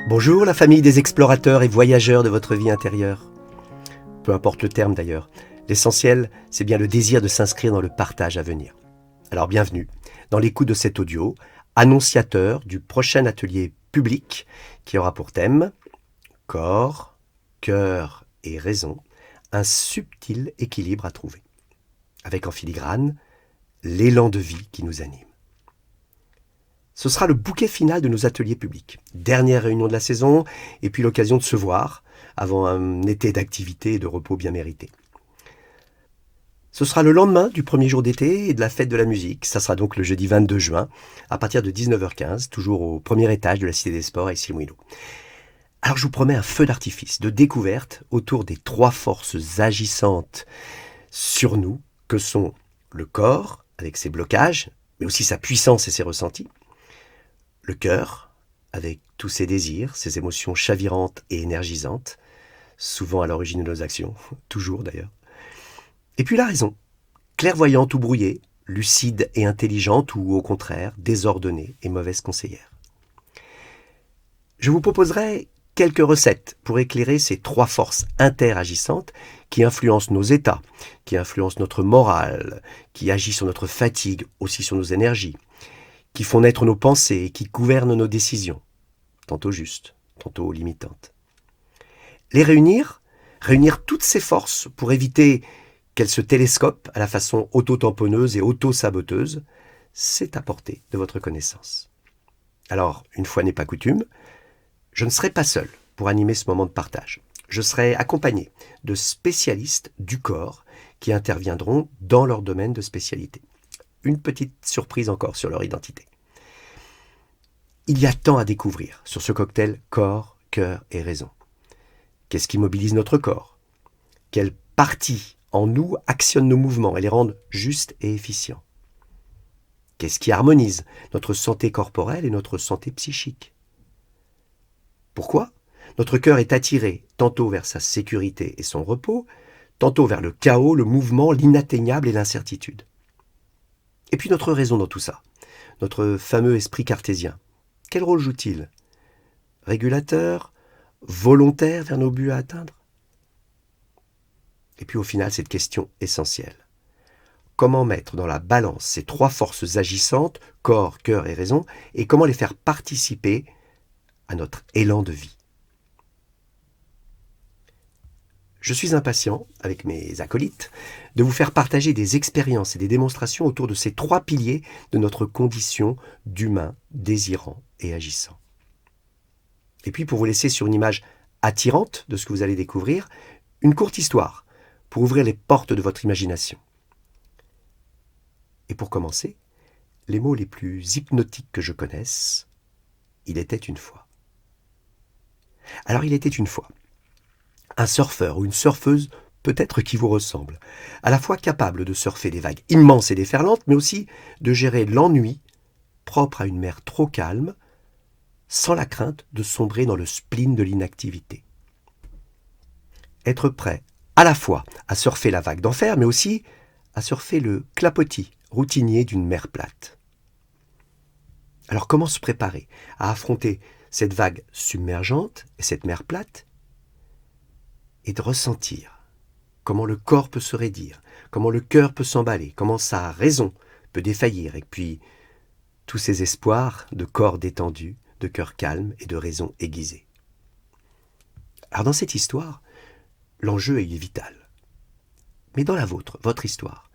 Bonjour la famille des explorateurs et voyageurs de votre vie intérieure. Peu importe le terme d'ailleurs, l'essentiel c'est bien le désir de s'inscrire dans le partage à venir. Alors bienvenue dans l'écoute de cet audio, annonciateur du prochain atelier public qui aura pour thème corps, cœur et raison, un subtil équilibre à trouver. Avec en filigrane l'élan de vie qui nous anime. Ce sera le bouquet final de nos ateliers publics. Dernière réunion de la saison, et puis l'occasion de se voir avant un été d'activité et de repos bien mérité. Ce sera le lendemain du premier jour d'été et de la fête de la musique. Ça sera donc le jeudi 22 juin, à partir de 19h15, toujours au premier étage de la Cité des Sports à Issy-les-Moulineaux. Alors je vous promets un feu d'artifice, de découverte autour des trois forces agissantes sur nous, que sont le corps, avec ses blocages, mais aussi sa puissance et ses ressentis, le cœur, avec tous ses désirs, ses émotions chavirantes et énergisantes, souvent à l'origine de nos actions, toujours d'ailleurs. Et puis la raison, clairvoyante ou brouillée, lucide et intelligente ou au contraire désordonnée et mauvaise conseillère. Je vous proposerai quelques recettes pour éclairer ces trois forces interagissantes qui influencent nos états, qui influencent notre morale, qui agissent sur notre fatigue, aussi sur nos énergies, qui font naître nos pensées et qui gouvernent nos décisions, tantôt justes, tantôt limitantes. Les réunir toutes ces forces pour éviter qu'elles se télescopent à la façon auto-tamponneuse et auto-saboteuse, c'est à portée de votre connaissance. Alors, une fois n'est pas coutume, je ne serai pas seul pour animer ce moment de partage. Je serai accompagné de spécialistes du corps qui interviendront dans leur domaine de spécialité. Une petite surprise encore sur leur identité. Il y a tant à découvrir sur ce cocktail corps, cœur et raison. Qu'est-ce qui mobilise notre corps? Quelles parties en nous actionnent nos mouvements et les rendent justes et efficients? Qu'est-ce qui harmonise notre santé corporelle et notre santé psychique? Pourquoi notre cœur est attiré tantôt vers sa sécurité et son repos, tantôt vers le chaos, le mouvement, l'inatteignable et l'incertitude? Et puis notre raison dans tout ça, notre fameux esprit cartésien. Quel rôle joue-t-il? Régulateur, volontaire vers nos buts à atteindre? Et puis au final, cette question essentielle. Comment mettre dans la balance ces trois forces agissantes, corps, cœur et raison, et comment les faire participer à notre élan de vie? Je suis impatient, avec mes acolytes, de vous faire partager des expériences et des démonstrations autour de ces trois piliers de notre condition d'humain désirant et agissant. Et puis pour vous laisser sur une image attirante de ce que vous allez découvrir, une courte histoire pour ouvrir les portes de votre imagination. Et pour commencer, les mots les plus hypnotiques que je connaisse, il était une fois. Alors il était une fois un surfeur ou une surfeuse peut-être qui vous ressemble, à la fois capable de surfer des vagues immenses et déferlantes, mais aussi de gérer l'ennui propre à une mer trop calme, sans la crainte de sombrer dans le spleen de l'inactivité. Être prêt à la fois à surfer la vague d'enfer, mais aussi à surfer le clapotis routinier d'une mer plate. Alors comment se préparer à affronter cette vague submergente et cette mer plate, et de ressentir comment le corps peut se raidir, comment le cœur peut s'emballer, comment sa raison peut défaillir, et puis tous ces espoirs de corps détendu, de cœur calme et de raison aiguisée. Alors dans cette histoire, l'enjeu est vital. Mais dans la vôtre, votre histoire,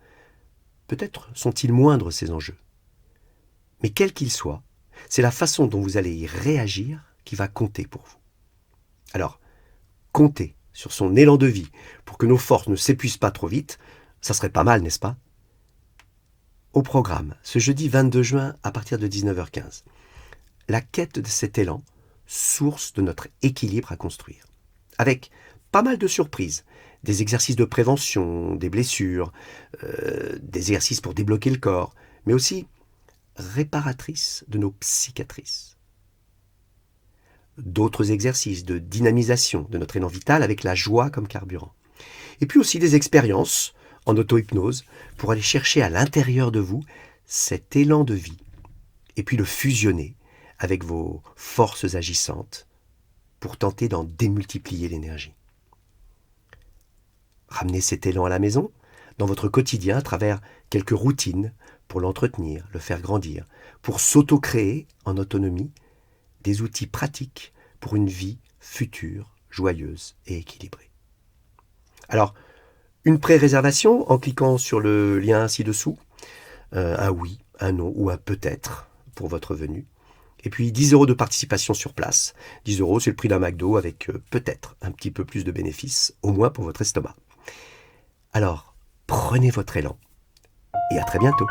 peut-être sont-ils moindres ces enjeux. Mais quels qu'ils soient, c'est la façon dont vous allez y réagir qui va compter pour vous. Alors, comptez sur son élan de vie pour que nos forces ne s'épuisent pas trop vite, ça serait pas mal, n'est-ce pas? Au programme, ce jeudi 22 juin à partir de 19h15, la quête de cet élan, source de notre équilibre à construire. Avec pas mal de surprises, des exercices de prévention, des blessures, des exercices pour débloquer le corps, mais aussi réparatrices de nos cicatrices. D'autres exercices de dynamisation de notre élan vital avec la joie comme carburant. Et puis aussi des expériences en auto-hypnose pour aller chercher à l'intérieur de vous cet élan de vie et puis le fusionner avec vos forces agissantes, pour tenter d'en démultiplier l'énergie. Ramenez cet élan à la maison, dans votre quotidien, à travers quelques routines pour l'entretenir, le faire grandir, pour s'auto-créer en autonomie des outils pratiques pour une vie future, joyeuse et équilibrée. Alors, une pré-réservation en cliquant sur le lien ci-dessous, un oui, un non ou un peut-être pour votre venue. Et puis 10 € de participation sur place. 10 €, c'est le prix d'un McDo avec peut-être un petit peu plus de bénéfices, au moins pour votre estomac. Alors, prenez votre élan et à très bientôt.